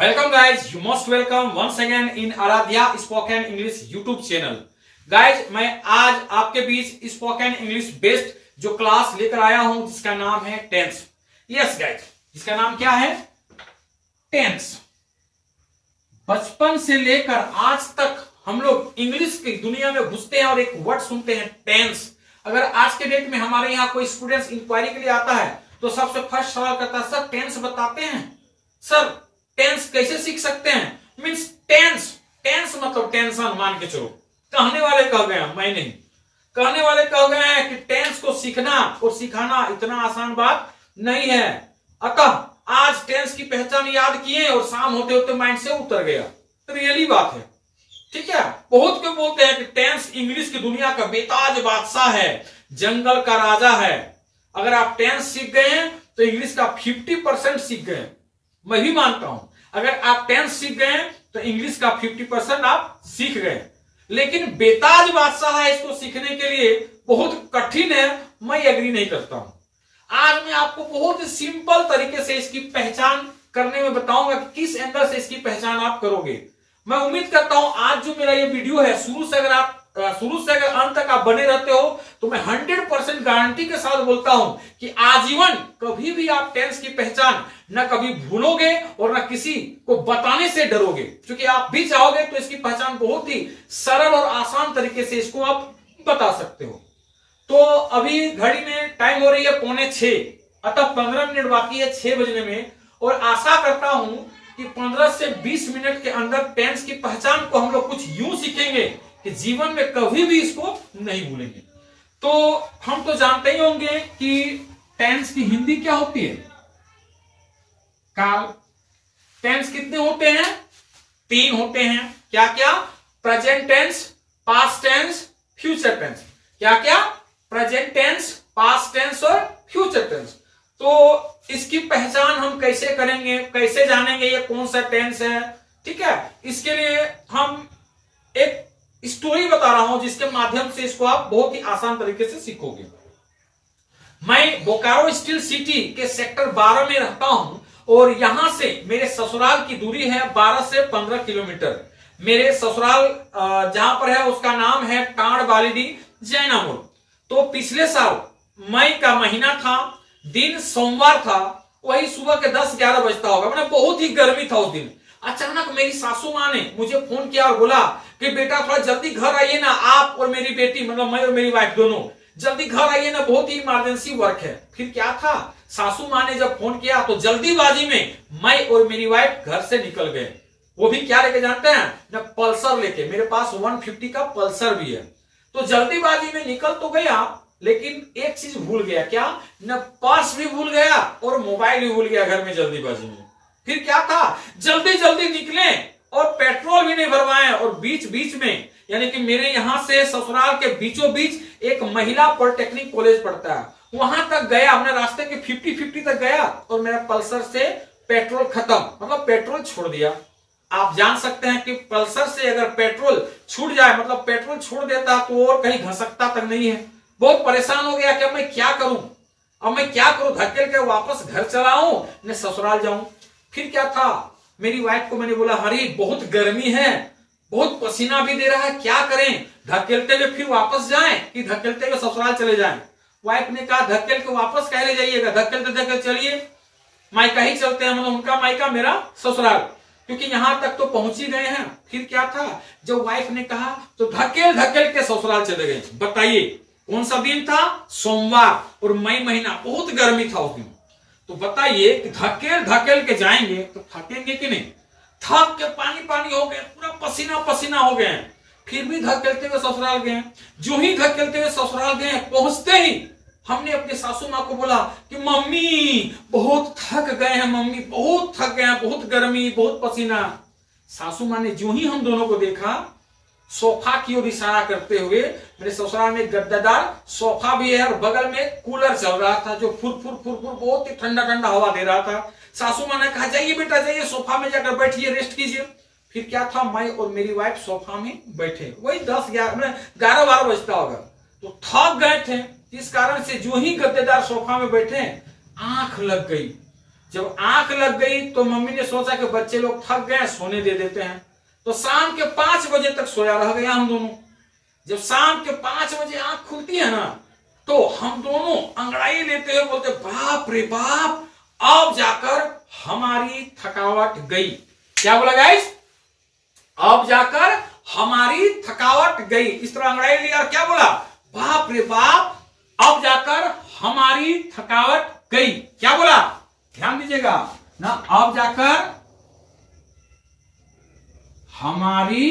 Welcome guys, you most welcome once again in Aaradhya spoken English YouTube channel. Guys मैं आज आपके बीच spoken English based जो class लेकर आया हूं जिसका नाम है टेंस। यस गाइज, इसका नाम क्या है? टेंस। बचपन से लेकर आज तक हम लोग इंग्लिश की दुनिया में घुसते हैं और एक वर्ड सुनते हैं टेंस। अगर आज के डेट में हमारे यहाँ कोई स्टूडेंट्स इंक्वायरी के लिए आता है तो सबसे फर्स्ट सवाल करता है, सर टेंस बताते हैं, सर टेंस कैसे सीख सकते हैं? मींस टेंस मतलब टेंशन मान के चलो। कहने वाले कह गए, मैं नहीं, कहने वाले कह गए हैं कि टेंस को सीखना और सिखाना इतना आसान बात नहीं है। अतः आज टेंस की पहचान याद किए और शाम होते होते माइंड से उतर गया। तो रियली बात है, ठीक है। बहुत क्यों बोलते हैं कि टेंस इंग्लिश की दुनिया का बेताज बादशाह है, जंगल का राजा है। अगर आप टेंस सीख गए हैं तो इंग्लिश का 50% सीख गए। मैं भी मानता हूं, अगर आप टेंस सीख गए तो इंग्लिश का 50% आप सीख गए। लेकिन बेताज बादशाह है, इसको सीखने के लिए बहुत कठिन है, मैं एग्री नहीं करता हूं। आज मैं आपको बहुत ही सिंपल तरीके से इसकी पहचान करने में बताऊंगा कि किस एंगल से इसकी पहचान आप करोगे। मैं उम्मीद करता हूं आज जो मेरा ये वीडियो है शुरू से अगर अंत तक आप बने रहते हो तो मैं 100% गारंटी के साथ बोलता हूं कि आजीवन कभी भी आप टेंस की पहचान न कभी भूलोगे और न किसी को बताने से डरोगे, क्योंकि आप भी चाहोगे तो इसकी पहचान बहुत ही सरल और आसान तरीके से इसको आप बता सकते हो। तो अभी घड़ी में टाइम हो रही है 5:45, अतः 15 मिनट बाकी है 6 बजने में, और आशा करता हूं कि 15 से 20 मिनट के अंदर टेंस की पहचान को हम लोग कुछ यूं सीखेंगे कि जीवन में कभी भी इसको नहीं भूलेंगे। तो हम तो जानते ही होंगे कि टेंस की हिंदी क्या होती है? काल। टेंस कितने होते हैं? 3 होते हैं। क्या क्या? Present tense, past tense, future tense. क्या क्या? प्रेजेंट टेंस, पास्ट टेंस और फ्यूचर टेंस। तो इसकी पहचान हम कैसे करेंगे, कैसे जानेंगे ये कौन सा टेंस है? ठीक है, इसके लिए हम एक स्टोरी बता रहा हूं जिसके माध्यम से इसको आप बहुत ही आसान तरीके से सीखोगे। मैं बोकारो स्टील सिटी के सेक्टर 12 में रहता हूं और यहां से मेरे ससुराल की दूरी है 12 से 15 किलोमीटर। मेरे ससुराल जहां पर है उसका नाम है टांड बालीडी जैनामोड़। तो पिछले साल मई का महीना था, दिन सोमवार था, वही सुबह के 10-11 बजता होगा, मैंने बहुत ही गर्मी था उस दिन। अचानक मेरी सासू माँ ने मुझे फोन किया और बोला कि बेटा थोड़ा जल्दी घर आइए ना, आप और मेरी बेटी, मतलब मैं और मेरी वाइफ दोनों जल्दी घर आइए ना, बहुत ही इमरजेंसी वर्क है। फिर क्या था, सासू माँ ने जब फोन किया तो जल्दीबाजी में मैं और मेरी वाइफ घर से निकल गए। वो भी क्या लेके जानते हैं? ना पल्सर लेके। मेरे पास 150 का पल्सर भी है। तो जल्दीबाजी में निकल तो गया, लेकिन एक चीज भूल गया। क्या? न पर्स भी भूल गया और मोबाइल भी भूल गया घर में जल्दीबाजी में। फिर क्या था, जल्दी जल्दी निकले और पेट्रोल भी नहीं भरवाए, और बीच बीच में यानी कि मेरे यहां से ससुराल के बीचों बीच एक महिला पॉलिटेक्निक कॉलेज पड़ता है, वहां तक गया। हमने रास्ते के 50-50 तक गया और मेरा पल्सर से पेट्रोल खत्म, मतलब पेट्रोल छोड़ दिया। आप जान सकते हैं कि पल्सर से अगर पेट्रोल छूट जाए, मतलब पेट्रोल छोड़ देता तो और कहीं घसकता तक नहीं है। बहुत परेशान हो गया कि अब मैं क्या करूं, धकेल के वापस घर चलाऊं न ससुराल जाऊं। फिर क्या था, मेरी वाइफ को मैंने बोला, हरी बहुत गर्मी है, बहुत पसीना भी दे रहा है, क्या करें, धकेलते हुए फिर वापस जाएं कि धकेलते हुए ससुराल चले जाएं? वाइफ ने कहा, धकेल के वापस कह ले जाइएगा, धकेलते चलिए मायका ही चलते हैं, मतलब उनका मायका मेरा ससुराल, क्योंकि यहां तक तो पहुंच ही गए हैं। फिर क्या था, जब वाइफ ने कहा तो धकेल के ससुराल चले गए। बताइए कौन सा दिन था? सोमवार, और मई महीना, बहुत गर्मी था उस दिन। तो बताइए कि धकेल के जाएंगे तो थकेंगे कि नहीं? थक के पानी हो गए, पूरा पसीना हो गए, फिर भी धकेलते हुए ससुराल गए। जो ही धकेलते हुए ससुराल गए, पहुंचते ही हमने अपनी सासू माँ को बोला कि मम्मी बहुत थक गए हैं, मम्मी बहुत थक गए हैं, बहुत गर्मी, बहुत पसीना। सासू माँ ने जो ही हम दोनों को देखा, सोफा की ओर इशारा करते हुए, मेरे ससुराल में गद्देदार सोफा भी है और बगल में कूलर चल रहा था जो फुर बहुत ही ठंडा हवा दे रहा था। सासू माँ ने कहा, जाइए बेटा जाइए, सोफा में जाकर बैठिए, रेस्ट कीजिए। फिर क्या था, मैं और मेरी वाइफ सोफा में बैठे, वही 11-12 बजता होगा। तो थक गए थे, इस कारण से जो ही गद्देदार सोफा में बैठे, आंख लग गई। जब आंख लग गई तो मम्मी ने सोचा कि बच्चे लोग थक गए, सोने दे देते हैं, तो शाम के 5 बजे तक सोया रह गया हम दोनों। जब शाम के 5 बजे आंख खुलती है ना, तो हम दोनों अंगड़ाई लेते हुए बोलते बाप रे बाप, अब जाकर हमारी थकावट गई। क्या बोला गाइस? अब जाकर हमारी थकावट गई। इस तरह अंगड़ाई लिया और क्या बोला? बाप रे बाप, अब जाकर हमारी थकावट गई। क्या बोला? ध्यान दीजिएगा ना, अब जाकर हमारी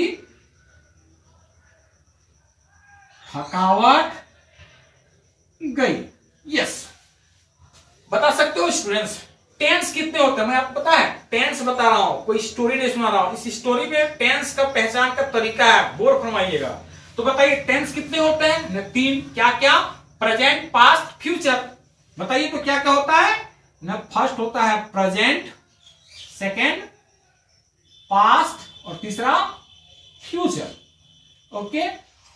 थकावट गई। यस, बता सकते हो स्टूडेंट्स टेंस कितने होते हैं? मैं आपको पता है टेंस बता रहा हूं, कोई स्टोरी नहीं सुना रहा हूं। इस स्टोरी में टेंस का पहचान का तरीका है, गौर फरमाइएगा। तो बताइए टेंस कितने होते हैं? 3। क्या क्या? Present, past, future. बताइए तो क्या क्या होता है ना? फर्स्ट होता है प्रेजेंट, सेकेंड पास्ट और तीसरा फ्यूचर। ओके,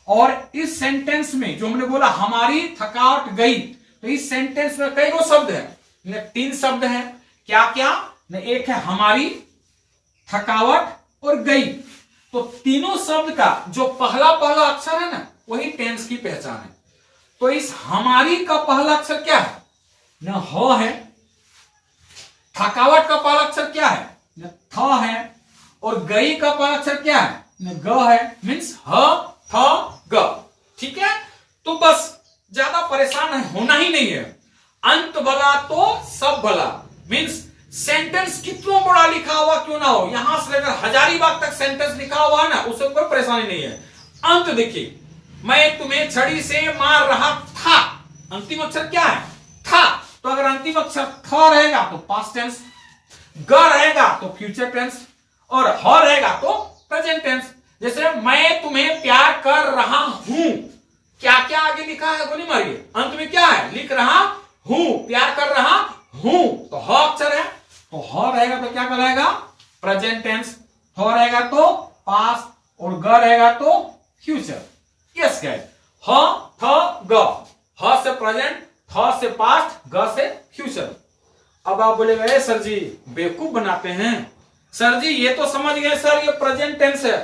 और इस सेंटेंस में जो हमने बोला हमारी थकावट गई, तो इस सेंटेंस में कई गो शब्द है? 3 शब्द हैं। क्या क्या? एक है हमारी, थकावट और गई। तो तीनों शब्द का जो पहला पहला अक्षर है ना, वही टेंस की पहचान है। तो इस हमारी का पहला अक्षर क्या है? न ह है। थकावट का पहला अक्षर क्या है? न थ है। और गई का पहला अक्षर क्या है? न ग है। मीन्स ह थ ग। ठीक है, तो बस ज्यादा परेशान होना ही नहीं है। अंत भला तो सब भला। मीन्स सेंटेंस कितना बड़ा लिखा हुआ क्यों ना हो, यहां से लेकर हजारीबाग तक सेंटेंस लिखा हुआ है ना, उससे कोई परेशानी नहीं है। अंत देखिए, मैं तुम्हें छड़ी से मार रहा था। अंतिम अक्षर क्या है? था। तो अगर अंतिम अक्षर थ रहेगा तो पास्ट टेंस, ग रहेगा तो फ्यूचर टेंस, और ह रहेगा तो प्रेजेंट टेंस। जैसे मैं तुम्हें प्यार कर रहा हूं, क्या क्या आगे लिखा है गोली मारिए। अंत में क्या है? लिख रहा हूं, प्यार कर रहा हूं, तो ह अक्षर है, तो ह रहेगा तो क्या कहलाएगा? Present tense. ह रहेगा तो पास्ट और ग रहेगा तो फ्यूचर। यस गाइस, ह थ ग। ह से प्रेजेंट, थ से पास्ट, ग से फ्यूचर। अब आप बोलेंगे सर जी बेवकूफ बनाते हैं। सर जी ये तो समझ गए सर, ये प्रेजेंट टेंस है,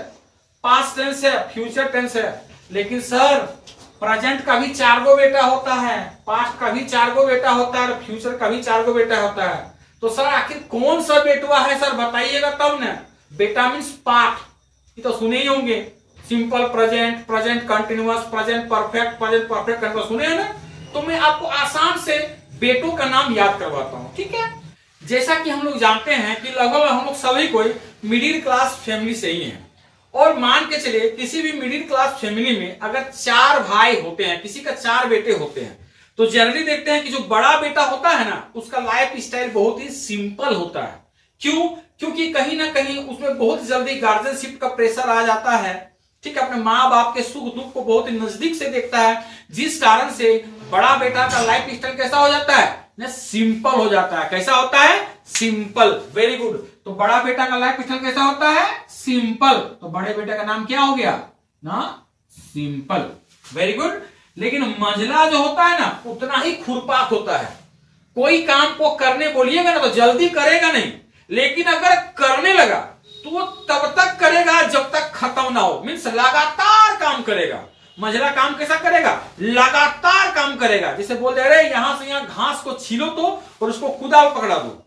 पास्ट टेंस है, फ्यूचर टेंस है, लेकिन सर प्रेजेंट का भी 4 गो बेटा होता है, पास्ट का भी 4 गो बेटा होता है, और फ्यूचर का भी 4 गो बेटा होता है। तो सर आखिर कौन सा बेटुआ है सर, बताइएगा तब ना। बेटा मीन्स पार्ट, ये तो सुने ही होंगे। Simple present, present continuous, present perfect, present perfect continuous, सुने हैं ना। तो मैं आपको आसान से बेटों का नाम याद करवाता हूं, ठीक है। जैसा कि हम लोग जानते हैं कि लगभग हम लोग सभी कोई मिडिल क्लास फैमिली से ही हैं, और मान के चलिए किसी भी मिडिल क्लास फैमिली में अगर 4 भाई होते हैं, किसी का 4 बेटे होते हैं, तो जनरली देखते हैं कि जो बड़ा बेटा होता है ना, उसका लाइफ स्टाइल बहुत ही सिंपल होता है। क्यों? क्योंकि कहीं ना कहीं उसमें बहुत जल्दी गार्जियनशिप का प्रेशर आ जाता है, ठीक है। अपने माँ बाप के सुख दुख को बहुत ही नजदीक से देखता है, जिस कारण से बड़ा बेटा का लाइफ स्टाइल कैसा हो जाता है ना, सिंपल हो जाता है। कैसा होता है? सिंपल। Very good. तो बड़ा बेटा का लाइफ स्टाइल कैसा होता है? सिंपल। तो बड़े बेटे का नाम क्या हो गया ना? सिंपल। Very good. लेकिन मंझला जो होता है ना, उतना ही खुरपात होता है। कोई काम को करने बोलिएगा ना तो जल्दी करेगा नहीं, लेकिन अगर करने लगा तो वो तब तक करेगा जब तक खत्म ना हो। मीन्स लगातार काम करेगा। मंझला काम कैसा करेगा? लगातार काम करेगा। जैसे बोल दे रहे यहां से यहां घास को छीलो तो और उसको कुदाल पकड़ा दो।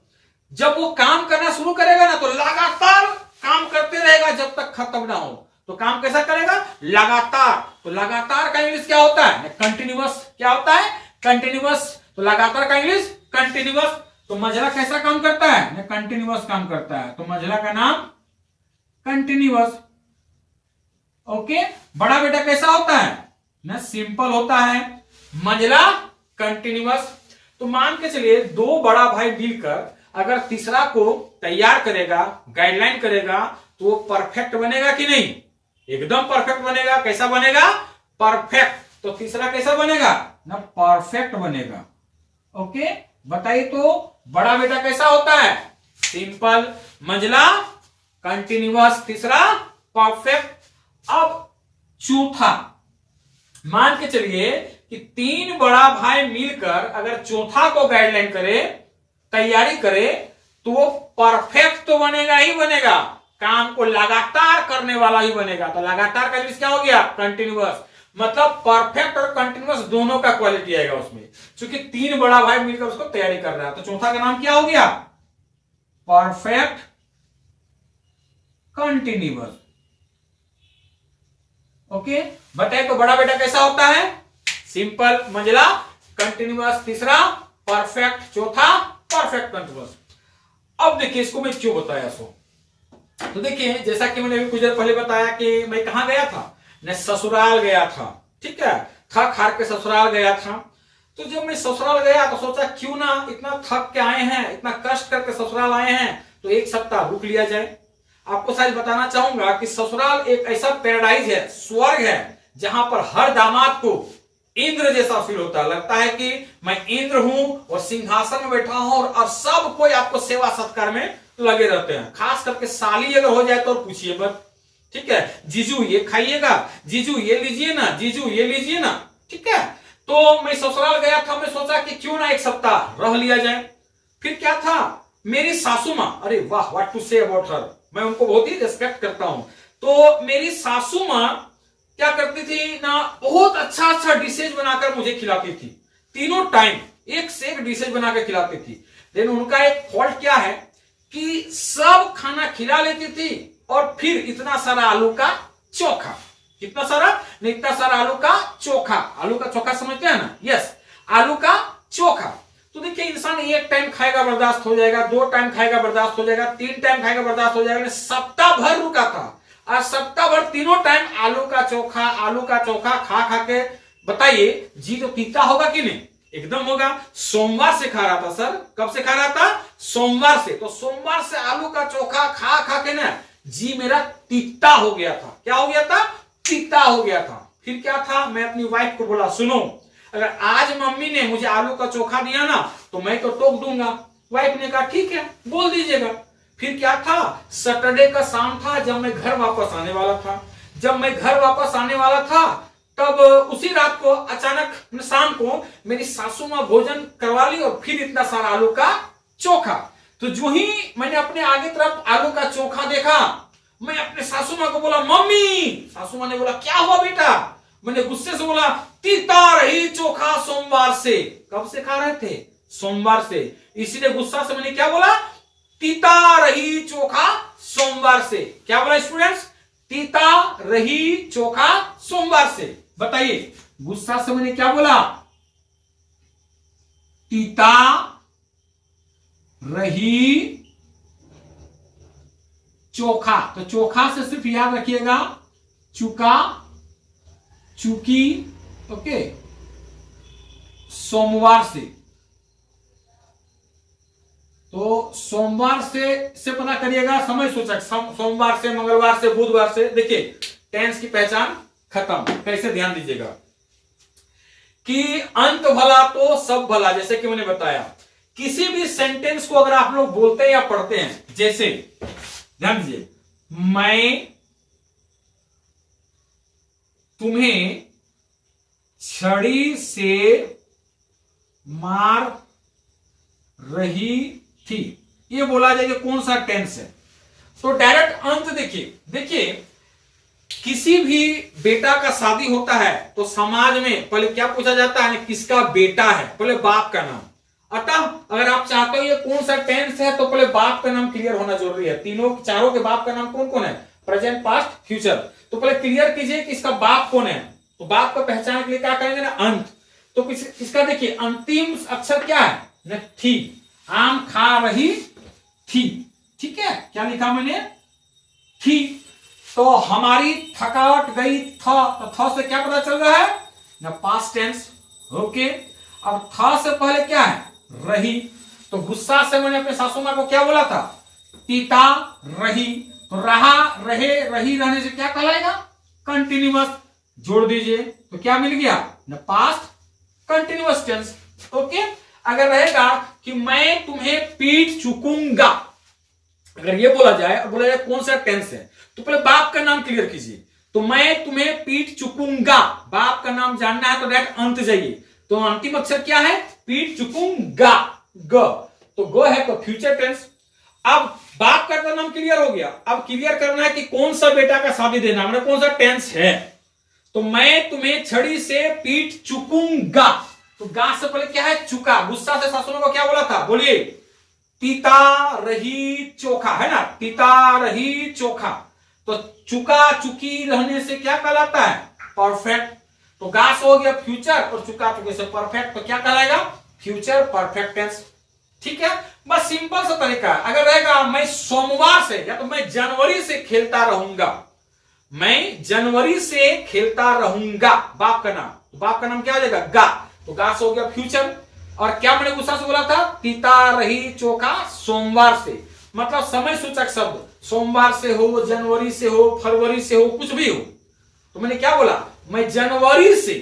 जब वो काम करना शुरू करेगा ना, तो लगातार काम करते रहेगा जब तक खत्म ना हो। तो काम कैसा करेगा? लगातार। तो लगातार का इंग्लिश क्या होता है? कंटिन्यूअस। क्या होता है? कंटिन्यूअस। तो लगातार का इंग्लिश कंटिन्यूअस। तो मंझला कैसा काम करता है? कंटिन्यूअस काम करता है। तो मंझला का नाम कंटिन्यूअस। ओके। बड़ा बेटा कैसा होता है ना? सिंपल होता है। मंझला कंटिन्यूअस। तो मान के चलिए 2 बड़ा भाई मिलकर अगर तीसरा को तैयार करेगा, गाइडलाइन करेगा, तो वो परफेक्ट बनेगा कि नहीं? एकदम परफेक्ट बनेगा। कैसा बनेगा? परफेक्ट। तो तीसरा कैसा बनेगा ना? परफेक्ट बनेगा। ओके। बताइए तो बड़ा बेटा कैसा होता है? सिंपल। मंझला कंटिन्यूअस, तीसरा परफेक्ट। अब चौथा, मान के चलिए कि 3 बड़ा भाई मिलकर अगर चौथा को गाइडलाइन करे तैयारी करे तो वो परफेक्ट तो बनेगा ही बनेगा, काम को लगातार करने वाला ही बनेगा। तो लगातार का इंग्लिश क्या हो गया? कंटिन्यूअस। मतलब परफेक्ट और कंटिन्यूअस दोनों का क्वालिटी आएगा उसमें, क्योंकि तीन बड़ा भाई मिलकर उसको तैयारी कर रहा है। तो चौथा का नाम क्या हो गया? Perfect continuous. ओके, बताए तो बड़ा बेटा कैसा होता है? सिंपल मंजिला कंटिन्यूअस, तीसरा परफेक्ट, चौथा परफेक्ट कंटिन्यूअस। अब देखिए इसको मैं क्यों बताया सो, तो देखिए जैसा कि मैंने अभी कुछ देर पहले बताया कि मैं कहां गया था, मैं ससुराल गया था, ठीक है, थक हार के ससुराल गया था। तो जब मैं ससुराल गया तो सोचा क्यों ना इतना थक के आए हैं, इतना कष्ट करके ससुराल आए हैं, तो एक सप्ताह रुक लिया जाए। आपको शायद बताना चाहूंगा कि ससुराल एक ऐसा पैराडाइज है, स्वर्ग है, जहां पर हर दामाद को इंद्र जैसा फील होता है, लगता है कि मैं इंद्र हूं और सिंहासन में बैठा हूं और सब कोई आपको सेवा सत्कार में लगे रहते हैं। खास करके साली अगर हो जाए तो पूछिए मत, ठीक है, जीजू ये खाइएगा, जीजू ये लीजिए ना, जीजू ये लीजिए ना, ठीक है। तो मैं ससुराल गया था, मैं सोचा कि क्यों ना एक सप्ताह रह लिया जाए। फिर क्या था, मेरी सासू मां, अरे वाह, what to say about her, मैं उनको बहुत ही रिस्पेक्ट करता हूं। तो मेरी सासू मां क्या करती थी ना, बहुत अच्छा अच्छा डिशेज बनाकर मुझे खिलाती थी, तीनों टाइम एक से एक डिशेज बनाकर खिलाती थी। लेकिन उनका एक फॉल्ट क्या है कि सब खाना खिला लेती थी और फिर इतना सारा आलू का चोखा, कितना सारा, इतना सारा आलू का चोखा, आलू का चोखा समझते हैं ना, यस, आलू का चोखा। तो देखिए इंसान एक टाइम खाएगा बर्दाश्त हो जाएगा, दो टाइम खाएगा बर्दाश्त हो जाएगा, तीन टाइम खाएगा बर्दाश्त हो जाएगा, सप्ताह भर रुका था और सप्ताह भर तीनों टाइम आलू का चोखा खा खा के बताइए जी तो पीता होगा कि नहीं? एकदम होगा। सोमवार से खा रहा था सर, कब से खा रहा था? सोमवार से। तो सोमवार से आलू का चोखा खा खा के ना जी मेरा तीता हो गया था। क्या हो गया था? तीता हो गया था। फिर क्या था, मैं अपनी वाइफ को बोला सुनो, अगर आज मम्मी ने मुझे आलू का चोखा दिया ना तो मैं तो टोक दूंगा। वाइफ ने कहा ठीक है बोल दीजिएगा। फिर क्या था, सैटरडे का शाम था, जब मैं घर वापस आने वाला था, जब मैं घर वापस आने वाला था तब उसी रात को अचानक शाम को मेरी सासू मां भोजन करवा ली और फिर इतना सारा आलू का चोखा। तो जो ही मैंने अपने आगे तरफ आलू का चोखा देखा, मैं अपने सासू मां को बोला मम्मी। सासू मां ने बोला क्या हुआ बेटा? मैंने गुस्से से बोला तीता रही चोखा सोमवार से। कब से खा रहे थे? सोमवार से। इसीलिए गुस्सा से मैंने क्या बोला? तीता रही चोखा सोमवार से। क्या बोला स्टूडेंट्स? तीता रही चोखा सोमवार से। बताइए गुस्सा से मैंने क्या बोला? तीता रही चोखा। तो चोखा से सिर्फ याद रखिएगा चुका, चुकी, ओके, सोमवार से। तो सोमवार से पता करिएगा समय सूचक, सोमवार से, मंगलवार से, बुधवार से। देखिए टेंस की पहचान खत्म। कैसे? ध्यान दीजिएगा कि अंत भला तो सब भला। जैसे कि मैंने बताया किसी भी सेंटेंस को अगर आप लोग बोलते हैं या पढ़ते हैं, जैसे ध्यान दीजिए, मैं तुम्हें छड़ी से मार रही थी, ये बोला जाएगा कौन सा टेंस है? तो डायरेक्ट अंत देखिए किसी भी बेटा का शादी होता है तो समाज में पहले क्या पूछा जाता है? किसका बेटा है? पहले बाप का नाम। अतः अगर आप चाहते हो ये कौन सा टेंस है तो पहले बाप का नाम क्लियर होना जरूरी है। तीनों चारों के बाप का नाम कौन कौन है? Present, past, future. तो पहले क्लियर कीजिए कि इसका बाप कौन है। तो बाप को पहचानने के लिए क्या करेंगे ना? अंत। तो इसका देखिए अंतिम अक्षर क्या है ना? थी। आम खा रही थी, ठीक है, क्या लिखा मैंने? थी। तो हमारी थकावट गई था, तो था से क्या पता चल रहा है ना? Past tense. ओके, अब था से पहले क्या है? रही। तो गुस्सा से मैंने अपने सासू मां को क्या बोला था? तीता रही। तो रहा, रहे, रही रहने से क्या कहलाएगा? कंटिन्यूअस। जोड़ दीजिए तो क्या मिल गया ना? Past continuous tense. ओके, अगर रहेगा कि मैं तुम्हें पीट चुकूंगा, अगर ये बोला जाए और बोला जाए कौन सा टेंस है, तो पहले बाप का नाम क्लियर कीजिए। तो मैं तुम्हें पीट चुकूंगा, बाप का नाम जानना है तो डायरेक्ट अंत जाइए। तो अंतिम अक्षर क्या है? पीट चुकूंगा, ग। तो गो है तो फ्यूचर टेंस। अब बाप का नाम क्लियर हो गया, अब क्लियर करना है कि कौन सा बेटा का शादी देना, मतलब कौन सा टेंस है। तो मैं तुम्हें छड़ी से पीट चुकूंगा, तो गा से पहले क्या है, चुका। गुस्सा से सासुओं को क्या बोला था, बोलिए, पीता रही चोखा, है ना, पीता रही चोखा। तो चुका चुकी रहने से क्या कहलाता है, परफेक्ट। तो गा से हो गया फ्यूचर और चुका चुके से परफेक्ट, तो क्या कहलाएगा, फ्यूचर परफेक्ट टेंस। ठीक है, बस सिंपल सा तरीका है। अगर रहेगा मैं सोमवार से, या तो मैं जनवरी से खेलता रहूंगा, मैं जनवरी से खेलता रहूंगा, बाप का नाम, तो बाप का नाम क्या हो जाएगा, गा। तो गा से हो गया फ्यूचर। और क्या मैंने गुस्सा से बोला था, पीता रही चोखा सोमवार से, मतलब समय सूचक शब्द, सोमवार से हो, जनवरी से हो, फरवरी से हो, कुछ भी हो। तो मैंने क्या बोला, मैं जनवरी से,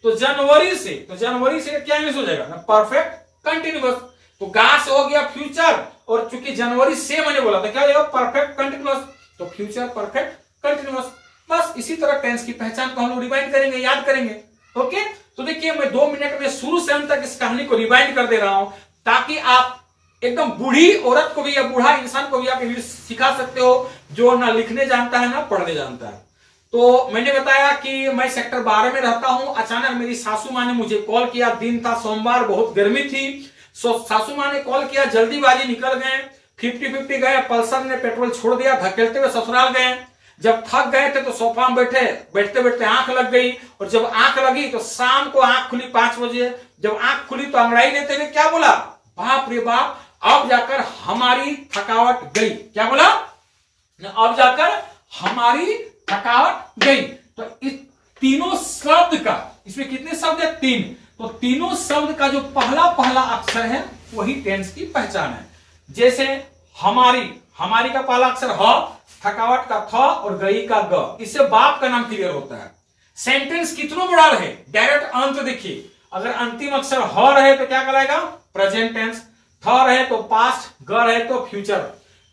तो जनवरी से, तो जनवरी से क्या इंग्लिश हो जाएगा ना, परफेक्ट कंटिन्यूअस। तो गा से हो गया फ्यूचर, और चूंकि जनवरी से मैंने बोला था क्या हो जाएगा, परफेक्ट कंटिन्यूअस। तो फ्यूचर परफेक्ट कंटिन्यूअस। बस इसी तरह टेंस की पहचान को हम लोग रिवाइंड करेंगे, याद करेंगे। ओके, तो देखिए मैं 2 मिनट में शुरू से अंत तक इस कहानी को रिवाइंड कर दे रहा हूं, ताकि आप एकदम बूढ़ी औरत को भी या बूढ़ा इंसान को भी आप इंग्लिश सिखा सकते हो, जो ना लिखने जानता है ना पढ़ने जानता है। तो मैंने बताया कि मैं सेक्टर 12 में रहता हूं। अचानक मेरी सासू माँ ने मुझे कॉल किया, दिन था सोमवार, बहुत गर्मी थी। सासू माँ ने कॉल किया, जल्दीबाजी निकल गए, 50-50 गए, पल्सर ने पेट्रोल छोड़ दिया, धकेलते हुए ससुराल गए। जब थक गए थे तो सोफा में बैठे, बैठते बैठते आंख लग गई, और जब आंख लगी तो शाम को आंख खुली 5 बजे। जब आंख खुली तो अंगड़ाई लेते हुए क्या बोला, बाप रे बाप, अब जाकर हमारी थकावट गई। क्या बोला, अब जाकर हमारी थकावट गई। तो इस तीनों शब्द का, इसमें कितने शब्द है, 3। तो तीनों शब्द का जो पहला पहला अक्षर है वही टेंस की पहचान है। जैसे हमारी, हमारी का पहला अक्षर ह, थकावट का थ और गई का ग, इससे बाप का नाम क्लियर होता है। सेंटेंस कितनों बड़ा रहे, डायरेक्ट अंत देखिए, अगर अंतिम अक्षर ह रहे तो क्या कहलाएगा, प्रेजेंट टेंस, थ रहे तो पास्ट, ग रहे तो फ्यूचर।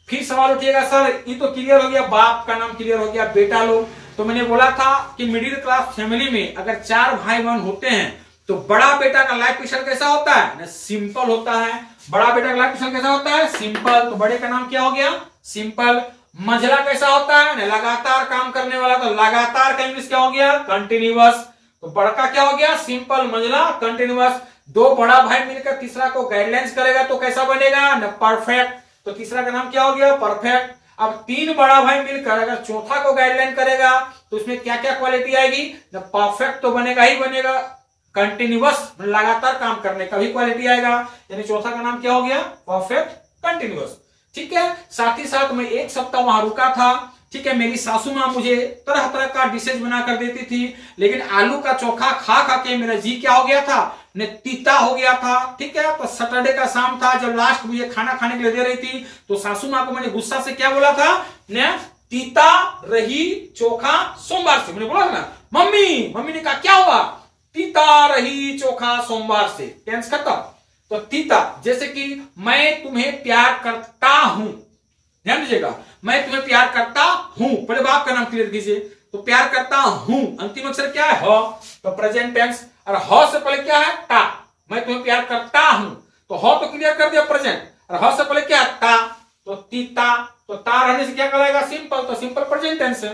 फिर सवाल उठिएगा, सर ये तो क्लियर हो गया, बाप का नाम क्लियर हो गया, बेटा लोग। तो मैंने बोला था कि मिडिल क्लास फैमिली में अगर 4 भाई बहन होते हैं तो बड़ा बेटा का लाइफ स्टाइल कैसा होता है ना, सिंपल होता है। बड़ा बेटा का लाइफ स्टाइल कैसा होता है, सिंपल। तो बड़े का नाम क्या हो गया, सिंपल। मंझला कैसा होता है ना, लगातार काम करने वाला, तो लगातार का इंग्लिश क्या हो गया, कंटिन्यूअस। तो बड़का क्या हो गया, सिंपल, मंझला कंटिन्यूअस। 2 बड़ा भाई मिलकर तीसरा को गाइडलाइंस करेगा तो कैसा बनेगा ना, परफेक्ट। तो तीसरा का नाम क्या हो गया, परफेक्ट। अब 3 बड़ा भाई मिलकर अगर चौथा को गाइडलाइन करेगा तो उसमें क्या क्या क्वालिटी आएगी ना, परफेक्ट तो बनेगा ही बनेगा, कंटिन्यूअस लगातार काम करने का भी क्वालिटी आएगा, यानी चौथा का नाम क्या हो गया, परफेक्ट कंटिन्यूअस। ठीक है, साथ ही साथ मैं 1 सप्ताह वहां रुका था। ठीक है, मेरी सासू माँ मुझे तरह तरह का डिशेज बना कर देती थी, लेकिन आलू का चोखा खा खा के मेरा जी क्या हो गया था ने, तीता हो गया था। ठीक है, तो सैटरडे का शाम था, जब लास्ट मुझे खाना खाने के लिए दे रही थी, तो सासू माँ को मैंने गुस्सा से क्या बोला था ने, तीता रही चोखा सोमवार से। मैंने बोला था ना, मम्मी ने कहा क्या हुआ, तीता रही चोखा सोमवार से, टेंस खत्म। तो तीता, जैसे कि मैं तुम्हें प्यार करता हूं, ध्यान दीजिएगा, मैं तुम्हें प्यार करता हूं, पहले बाप का नाम क्लियर कीजिए। तो प्यार करता हूं, अंतिम अक्षर क्या है, ह, तो प्रेजेंट टेंस। और ह से पहले क्या है, ता, मैं तुम्हें प्यार करता हूं, तो ह तो क्लियर कर दिया प्रेजेंट, और ह से पहले क्या है, ता, तो तीता। तो ता रहने से क्या कहलाएगा, सिंपल, तो सिंपल प्रेजेंट टेंस है।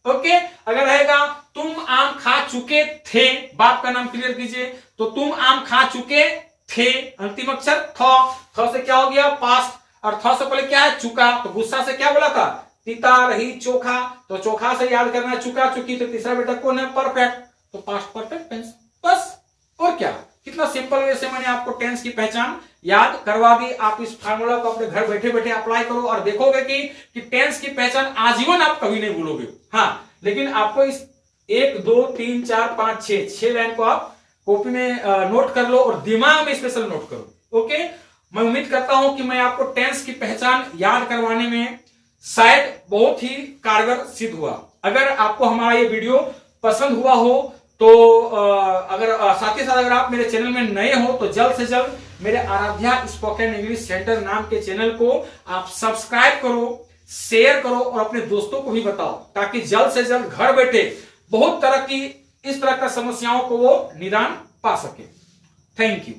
ओके, अगर रहेगा तुम आम खा चुके थे, बाप का नाम क्लियर कीजिए। तो तुम आम खा चुके थे, अंतिम अक्षर थ से क्या हो गया, पास्ट, और थ से पहले क्या है, चुका। तो गुस्सा से क्या बोला था, तीता रही चोखा, तो चोखा से याद करना है चुका चुकी, तो तीसरा बेटा कौन है, परफेक्ट, तो पास्ट परफेक्ट टेंस। बस, और क्या, कितना सिंपल वे से मैंने आपको टेंस की पहचान याद करवा दी। आप इस फार्मूला को अपने घर बैठे बैठे अप्लाई करो और देखोगे कि टेंस की पहचान आजीवन आप कभी नहीं भूलोगे। हाँ, लेकिन आपको इस 1 2 3 4 5 6 लाइन को आप कॉपी में नोट कर लो और दिमाग में स्पेशल नोट करो। ओके, मैं उम्मीद करता हूं कि मैं आपको टेंस की पहचान याद करवाने में शायद बहुत ही कारगर सिद्ध हुआ। अगर आपको हमारा ये वीडियो पसंद हुआ हो तो अगर साथ ही साथ अगर आप मेरे चैनल में नए हो तो जल्द से जल्द मेरे आराध्या स्पोकन इंग्लिश सेंटर नाम के चैनल को आप सब्सक्राइब करो, शेयर करो और अपने दोस्तों को भी बताओ, ताकि जल्द से जल्द घर बैठे बहुत तरह की इस तरह का समस्याओं को वो निदान पा सके। Thank you.